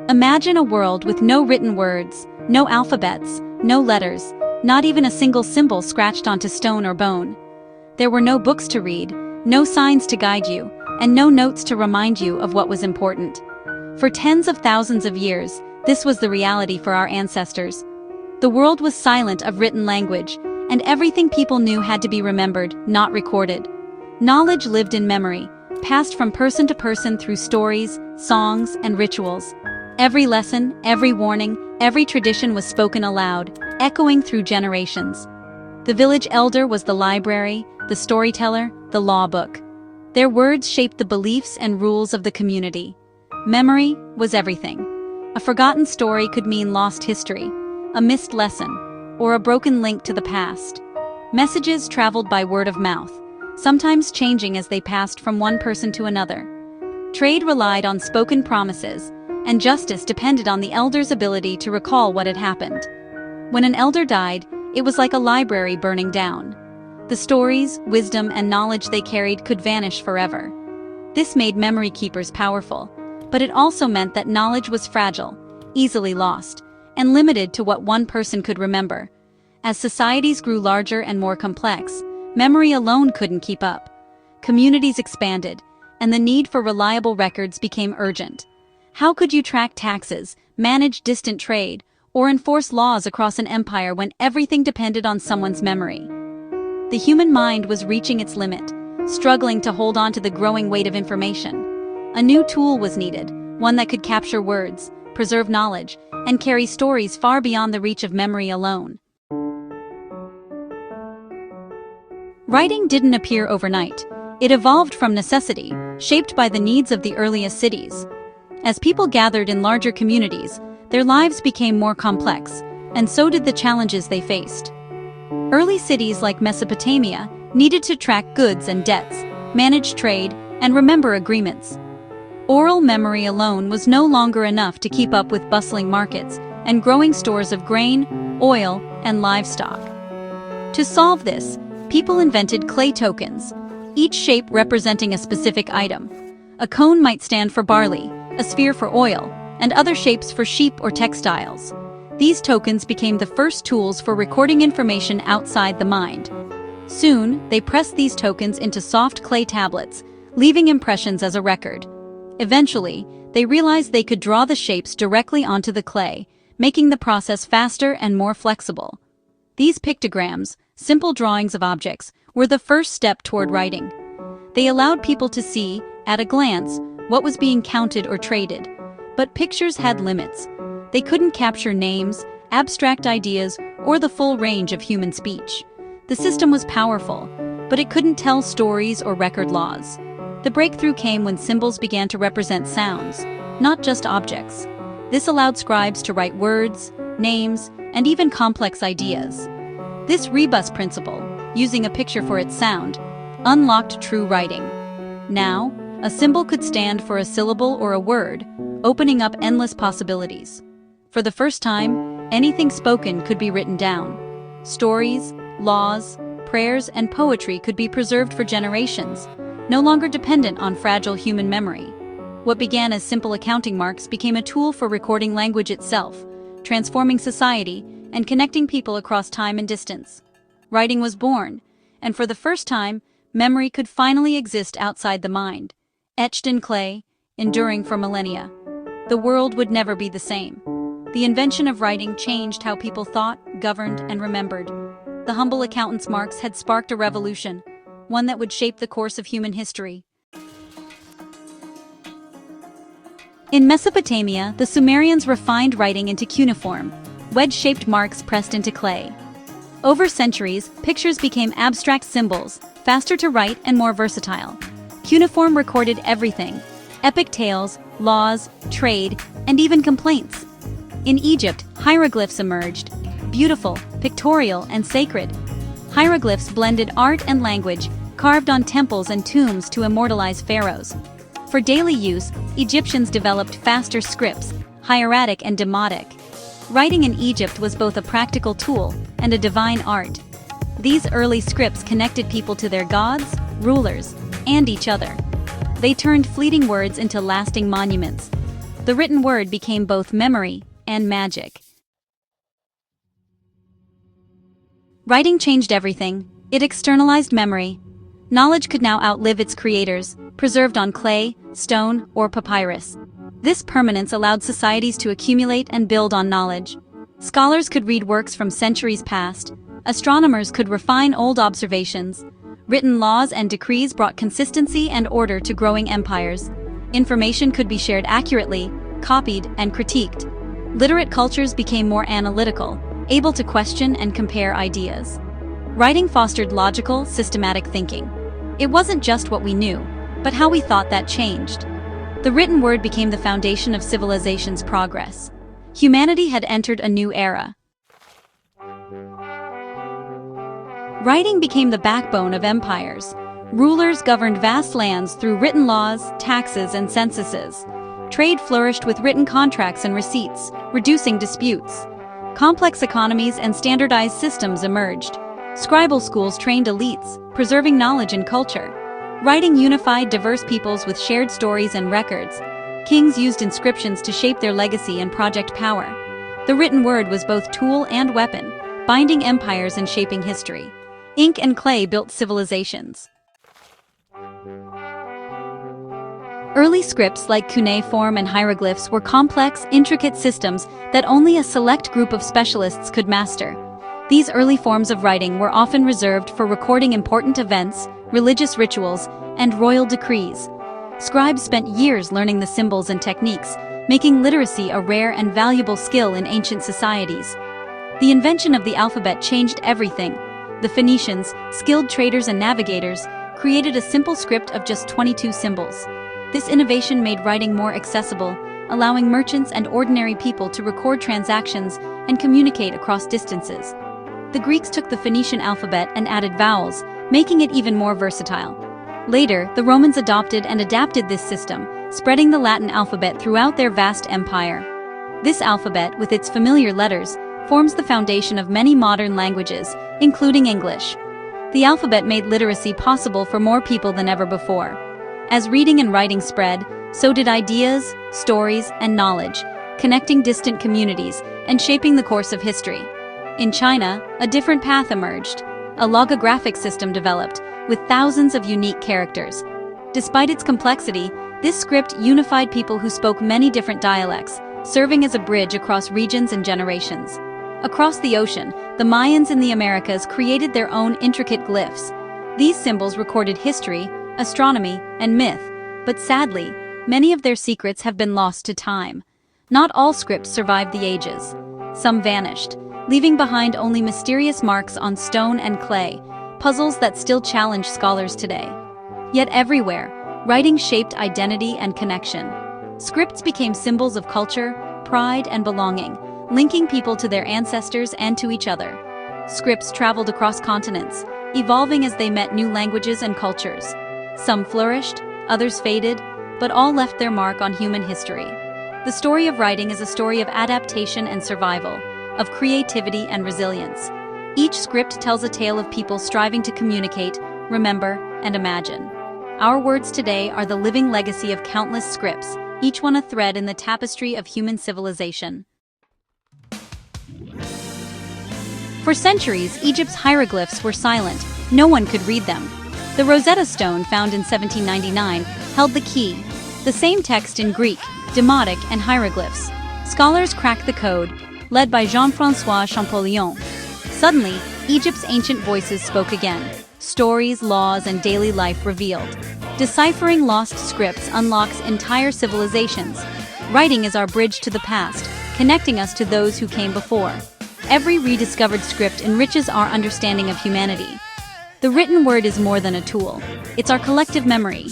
Imagine a world with no written words, no alphabets, no letters, not even a single symbol scratched onto stone or bone. There were no books to read, no signs to guide you, and no notes to remind you of what was important. For tens of thousands of years, this was the reality for our ancestors. The world was silent of written language, and everything people knew had to be remembered, not recorded. Knowledge lived in memory, passed from person to person through stories, songs, and rituals. Every lesson, every warning, every tradition was spoken aloud, echoing through generations. The village elder was the library, the storyteller, the law book. Their words shaped the beliefs and rules of the community. Memory was everything. A forgotten story could mean lost history, a missed lesson, or a broken link to the past. Messages traveled by word of mouth, sometimes changing as they passed from one person to another. Trade relied on spoken promises, and justice depended on the elder's ability to recall what had happened. When an elder died, it was like a library burning down. The stories, wisdom, and knowledge they carried could vanish forever. This made memory keepers powerful, but it also meant that knowledge was fragile, easily lost, and limited to what one person could remember. As societies grew larger and more complex, memory alone couldn't keep up. Communities expanded, and the need for reliable records became urgent. How could you track taxes, manage distant trade, or enforce laws across an empire when everything depended on someone's memory? The human mind was reaching its limit, struggling to hold on to the growing weight of information. A new tool was needed, one that could capture words, preserve knowledge, and carry stories far beyond the reach of memory alone. Writing didn't appear overnight. It evolved from necessity, shaped by the needs of the earliest cities. As people gathered in larger communities, their lives became more complex, and so did the challenges they faced. Early cities like Mesopotamia needed to track goods and debts, manage trade, and remember agreements. Oral memory alone was no longer enough to keep up with bustling markets and growing stores of grain, oil, and livestock. To solve this, people invented clay tokens, each shape representing a specific item. A cone might stand for barley, a sphere for oil, and other shapes for sheep or textiles. These tokens became the first tools for recording information outside the mind. Soon, they pressed these tokens into soft clay tablets, leaving impressions as a record. Eventually, they realized they could draw the shapes directly onto the clay, making the process faster and more flexible. These pictograms, simple drawings of objects, were the first step toward writing. They allowed people to see, at a glance, what was being counted or traded. But pictures had limits. They couldn't capture names, abstract ideas, or the full range of human speech. The system was powerful, but it couldn't tell stories or record laws. The breakthrough came when symbols began to represent sounds, not just objects. This allowed scribes to write words, names, and even complex ideas. This rebus principle, using a picture for its sound, unlocked true writing. Now, a symbol could stand for a syllable or a word, opening up endless possibilities. For the first time, anything spoken could be written down. Stories, laws, prayers, and poetry could be preserved for generations, no longer dependent on fragile human memory. What began as simple accounting marks became a tool for recording language itself, transforming society and connecting people across time and distance. Writing was born, and for the first time, memory could finally exist outside the mind. Etched in clay, enduring for millennia. The world would never be the same. The invention of writing changed how people thought, governed, and remembered. The humble accountant's marks had sparked a revolution, one that would shape the course of human history. In Mesopotamia, the Sumerians refined writing into cuneiform, wedge-shaped marks pressed into clay. Over centuries, pictures became abstract symbols, faster to write and more versatile. Cuneiform recorded everything: epic tales, laws, trade, and even complaints. In Egypt, hieroglyphs emerged, beautiful, pictorial, and sacred. Hieroglyphs blended art and language, carved on temples and tombs to immortalize pharaohs. For daily use, Egyptians developed faster scripts, hieratic and demotic. Writing in Egypt was both a practical tool and a divine art. These early scripts connected people to their gods, rulers, and each other. They turned fleeting words into lasting monuments. the written word became both memory and magic. Writing changed everything. It externalized memory. Knowledge could now outlive its creators, preserved on clay, stone, or papyrus. This permanence allowed societies to accumulate and build on knowledge. Scholars could read works from centuries past. Astronomers could refine old observations. Written laws and decrees brought consistency and order to growing empires. Information could be shared accurately, copied, and critiqued. Literate cultures became more analytical, able to question and compare ideas. Writing fostered logical, systematic thinking. It wasn't just what we knew, but how we thought that changed. The written word became the foundation of civilization's progress. Humanity had entered a new era. Writing became the backbone of empires. Rulers governed vast lands through written laws, taxes, and censuses. Trade flourished with written contracts and receipts, reducing disputes. Complex economies and standardized systems emerged. Scribal schools trained elites, preserving knowledge and culture. Writing unified diverse peoples with shared stories and records. Kings used inscriptions to shape their legacy and project power. The written word was both tool and weapon, binding empires and shaping history. Ink and clay built civilizations. Early scripts like cuneiform and hieroglyphs were complex, intricate systems that only a select group of specialists could master. These early forms of writing were often reserved for recording important events, religious rituals, and royal decrees. Scribes spent years learning the symbols and techniques, making literacy a rare and valuable skill in ancient societies. The invention of the alphabet changed everything. The Phoenicians, skilled traders and navigators, created a simple script of just 22 symbols. This innovation made writing more accessible, allowing merchants and ordinary people to record transactions and communicate across distances. The Greeks took the Phoenician alphabet and added vowels, making it even more versatile. Later, the Romans adopted and adapted this system, spreading the Latin alphabet throughout their vast empire. This alphabet, with its familiar letters, forms the foundation of many modern languages, including English. The alphabet made literacy possible for more people than ever before. As reading and writing spread, so did ideas, stories, and knowledge, connecting distant communities and shaping the course of history. In China, a different path emerged. A logographic system developed, with thousands of unique characters. Despite its complexity, this script unified people who spoke many different dialects, serving as a bridge across regions and generations. Across the ocean, the Mayans in the Americas created their own intricate glyphs. These symbols recorded history, astronomy, and myth, but sadly, many of their secrets have been lost to time. Not all scripts survived the ages. Some vanished, leaving behind only mysterious marks on stone and clay, puzzles that still challenge scholars today. Yet everywhere, writing shaped identity and connection. Scripts became symbols of culture, pride, and belonging, linking people to their ancestors and to each other. Scripts traveled across continents, evolving as they met new languages and cultures. Some flourished, others faded, but all left their mark on human history. The story of writing is a story of adaptation and survival, of creativity and resilience. Each script tells a tale of people striving to communicate, remember, and imagine. Our words today are the living legacy of countless scripts, each one a thread in the tapestry of human civilization. For centuries, Egypt's hieroglyphs were silent. No one could read them. The Rosetta Stone, found in 1799, held the key. The same text in Greek, Demotic, and hieroglyphs. Scholars cracked the code, led by Jean-François Champollion. Suddenly, Egypt's ancient voices spoke again. Stories, laws, and daily life revealed. Deciphering lost scripts unlocks entire civilizations. Writing is our bridge to the past, connecting us to those who came before. Every rediscovered script enriches our understanding of humanity. The written word is more than a tool. It's our collective memory.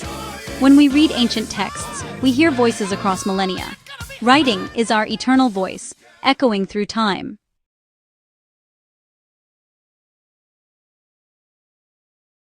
When we read ancient texts, we hear voices across millennia. Writing is our eternal voice, echoing through time.